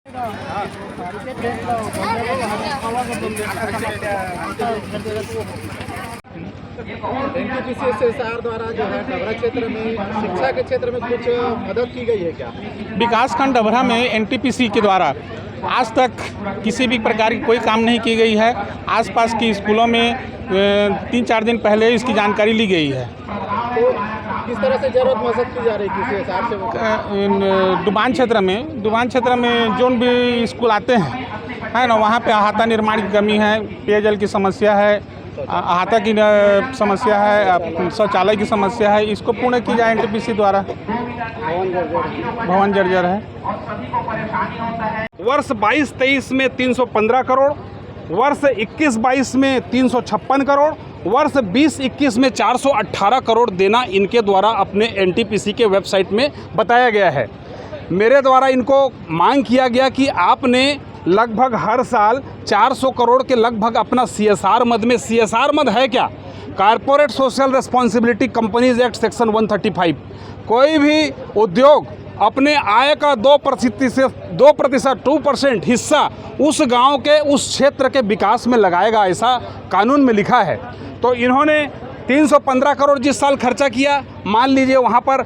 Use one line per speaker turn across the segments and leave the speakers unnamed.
NTPC द्वारा जो है डबरा क्षेत्र में शिक्षा के क्षेत्र में कुछ मदद की गई है क्या?
विकासखंड डबरा में एनटीपीसी के द्वारा आज तक किसी भी प्रकार की कोई काम नहीं की गई है। आसपास की स्कूलों में 3-4 दिन पहले इसकी जानकारी ली गई है।
तो किस तरह से जरूरत महसूस की जा रही है किसी हिसाब से?
डुबान क्षेत्र में जो भी स्कूल आते हैं है ना, वहाँ पे अहाता निर्माण की कमी है, पेयजल की समस्या है, अहाता की समस्या है, शौचालय की समस्या है। इसको पूर्ण की जाए एनटीपीसी द्वारा। भवन जर्जर है।
वर्ष 22-23 में 315 करोड़, वर्ष 21-22 में 356 करोड़, वर्ष 20-21 में 418 करोड़ देना इनके द्वारा अपने एनटीपीसी के वेबसाइट में बताया गया है। मेरे द्वारा इनको मांग किया गया कि आपने लगभग हर साल 400 करोड़ के लगभग अपना सीएसआर मद में, सीएसआर मद है क्या? Corporate social responsibility companies act section 135, कोई भी उद्योग अपने आय का 2% 2% हिस्सा उस गांव के, उस क्षेत्र के विकास में लगाएगा, ऐसा कानून में लिखा है। तो इन्होंने 315 करोड़ जिस साल खर्चा किया, मान लीजिए वहाँ पर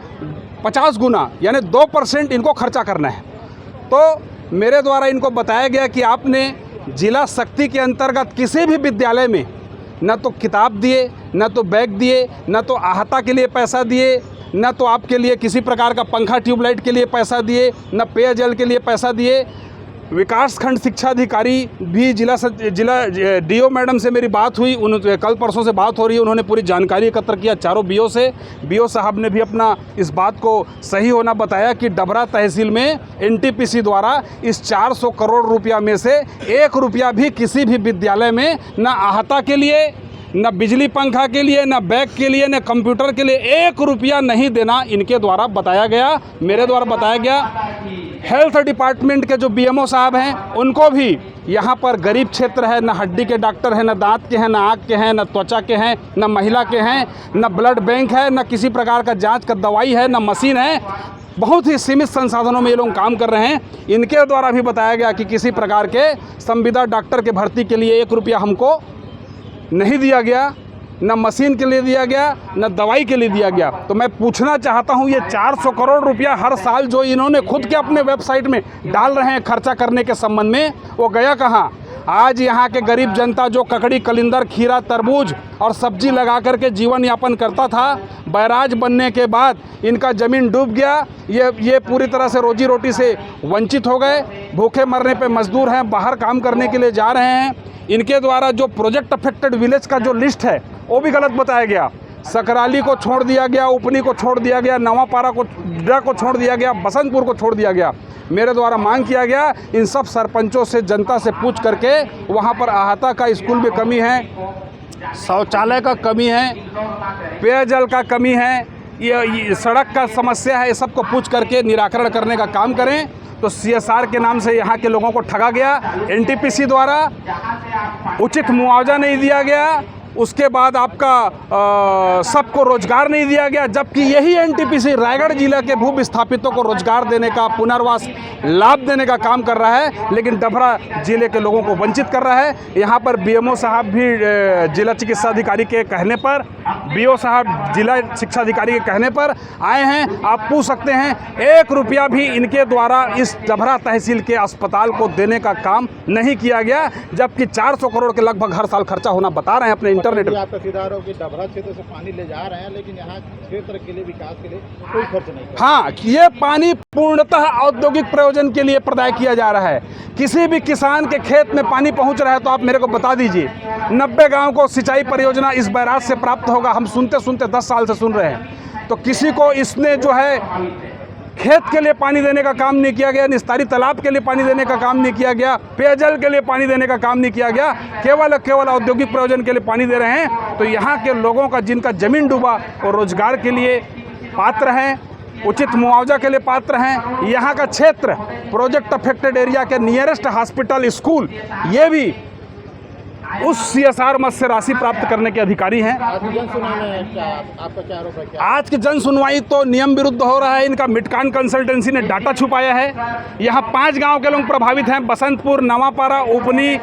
50 गुना यानी 2% इनको खर्चा करना है। तो मेरे द्वारा इनको बताया गया कि आपने जिला शक्ति के अंतर्गत किसी भी विद्यालय में न तो किताब दिए, न तो बैग दिए, न तो अहाता के लिए पैसा दिए, न तो आपके लिए किसी प्रकार का पंखा ट्यूबलाइट के लिए पैसा दिए, न पेयजल के लिए पैसा दिए। विकासखंड शिक्षा अधिकारी भी जिला डीओ मैडम से मेरी बात हुई, कल परसों से बात हो रही है, उन्होंने पूरी जानकारी एकत्र किया चारों बीओ से। बीओ साहब ने भी अपना इस बात को सही होना बताया कि डबरा तहसील में एनटीपीसी द्वारा इस 400 करोड़ रुपया में से 1 रुपया भी किसी भी विद्यालय में न अहाता के लिए, न बिजली पंखा के लिए, न बैग के लिए, न कंप्यूटर के लिए 1 रुपया नहीं देना इनके द्वारा बताया गया, मेरे द्वारा बताया गया। हेल्थ डिपार्टमेंट के जो बीएमओ साहब हैं उनको भी यहाँ पर गरीब क्षेत्र है, न हड्डी के डॉक्टर हैं, न दांत के हैं, न आँख के हैं, न त्वचा के हैं, न महिला के हैं, न ब्लड बैंक है, न किसी प्रकार का जांच का दवाई है, न मशीन है। बहुत ही सीमित संसाधनों में ये लोग काम कर रहे हैं। इनके द्वारा भी बताया गया कि किसी प्रकार के संविदा डॉक्टर के भर्ती के लिए 1 रुपया हमको नहीं दिया गया, न मशीन के लिए दिया गया, न दवाई के लिए दिया गया। तो मैं पूछना चाहता हूं, ये 400 करोड़ रुपया हर साल जो इन्होंने खुद के अपने वेबसाइट में डाल रहे हैं खर्चा करने के संबंध में, वो गया कहाँ? आज यहाँ के गरीब जनता जो ककड़ी, कलिंदर, खीरा, तरबूज और सब्जी लगा करके जीवन यापन करता था, बैराज बनने के बाद इनका ज़मीन डूब गया। ये पूरी तरह से रोजी रोटी से वंचित हो गए, भूखे मरने पे मजदूर हैं, बाहर काम करने के लिए जा रहे हैं। इनके द्वारा जो प्रोजेक्ट अफेक्टेड विलेज का जो लिस्ट है वो भी गलत बताया गया। सकराली को छोड़ दिया गया, उपनी को छोड़ दिया गया, नवापारा को छोड़ दिया गया, बसंतपुर को छोड़ दिया गया। मेरे द्वारा मांग किया गया इन सब सरपंचों से, जनता से पूछ करके वहाँ पर अहाता का स्कूल में कमी है, शौचालय का कमी है, पेयजल का कमी है, ये सड़क का समस्या है, ये सबको पूछ करके निराकरण करने का काम करें। तो सीएसआर के नाम से यहाँ के लोगों को ठगा गया एनटीपीसी द्वारा, उचित मुआवजा नहीं दिया गया, उसके बाद आपका सबको रोजगार नहीं दिया गया, जबकि यही एनटीपीसी रायगढ़ जिला के भू विस्थापितों को रोजगार देने का, पुनर्वास लाभ देने का काम कर रहा है, लेकिन डबरा जिले के लोगों को वंचित कर रहा है। यहाँ पर बीएमओ साहब भी जिला चिकित्सा अधिकारी के कहने पर, बीओ साहब जिला शिक्षा अधिकारी के कहने पर आए हैं। आप पूछ सकते हैं 1 रुपया भी इनके द्वारा इस डबरा तहसील के अस्पताल को देने का काम नहीं किया गया, जबकि 400 करोड़ के लगभग हर साल खर्चा होना बता रहे हैं अपने इंटरनेट में।
आपका सीधा आरोप कि डबरा क्षेत्र से पानी ले जा रहे हैं, लेकिन यहाँ क्षेत्र के लिए, विकास के लिए कोई खर्च नहीं।
हाँ, ये पानी पूर्णतः औद्योगिक प्रयोजन के लिए प्रदाय किया जा रहा है। किसी भी किसान के खेत में पानी पहुंच रहा है तो आप मेरे को बता दीजिए। 90 गांव को सिंचाई परियोजना इस बैराज से प्राप्त होगा, हम सुनते 10 साल से सुन रहे हैं। तो किसी को इसने जो है खेत के लिए पानी देने का काम नहीं किया गया, निस्तारी तालाब के लिए पानी देने का काम नहीं किया गया, पेयजल के लिए पानी देने का काम नहीं किया गया, केवल औद्योगिक प्रयोजन के लिए पानी दे रहे हैं। तो यहाँ के लोगों का, जिनका ज़मीन डूबा, वो रोजगार के लिए पात्र हैं, उचित मुआवजा के लिए पात्र हैं। यहाँ का क्षेत्र प्रोजेक्ट अफेक्टेड एरिया के नियरेस्ट हॉस्पिटल, स्कूल, ये भी उस CSR मद से राशि प्राप्त करने के अधिकारी हैं।
आज जन सुनवाई में क्या आपका क्या आरोप है? क्या
आज की जन सुनवाई तो नियम विरुद्ध हो रहा है। इनका मिटकान कंसल्टेंसी ने डाटा छुपाया है। यहाँ 5 गांव के लोग प्रभावित हैं, बसंतपुर, नवापारा, उपनी,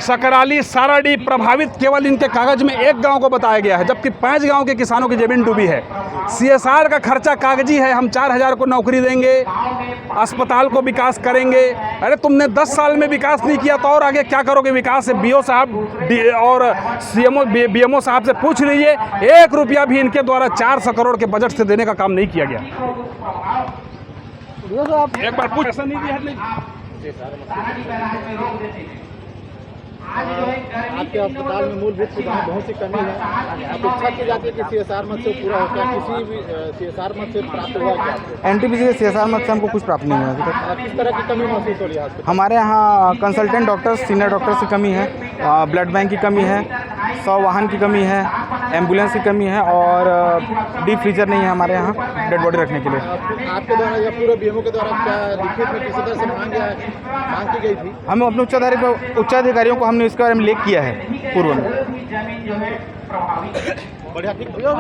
सकराली, साराडी प्रभावित केवल इनके कागज में 1 गांव को बताया गया है, जबकि 5 गांव के किसानों की जमीन डूबी है। CSR का खर्चा कागजी है, हम 4000 को नौकरी देंगे, अस्पताल को विकास करेंगे। अरे तुमने 10 साल में विकास नहीं किया तो और आगे क्या करोगे विकास से? BO साहब और CMO BMO साहब से पूछ लीजिए, 1 रुपया भी इनके द्वारा 400 करोड़ के बजट से देने का काम नहीं किया गया। एक बार पूछ, ऐसा नहीं दिया नहीं।
आपके अस्पताल में मूलभूत सुविधाएं बहुत सी कमी है, अपेक्षा की जाती है कि CSR मद से पूरा हो। क्या किसी भी CSR मद से प्राप्त हुआ क्या आपको?
NTPC से CSR मद से हमको कुछ प्राप्त नहीं हुआ अभी तक।
किस तरह की कमी महसूस हो रही है आपको?
हमारे यहाँ कंसल्टेंट डॉक्टर्स, सीनियर डॉक्टर्स की कमी है, ब्लड बैंक की कमी है, 100 वाहन की कमी है, एम्बुलेंस की कमी है और डीप फ्रीजर नहीं है हमारे यहाँ डेड बॉडी रखने के लिए।
आपके द्वारा या पूरे BMO के द्वारा क्या लिखित में किसी तरह से मांग की गई थी?
हमें अपने उच्चाधिकारियों को हमने इसके बारे में लेख किया है पूर्व में।
बढ़िया, ठीक।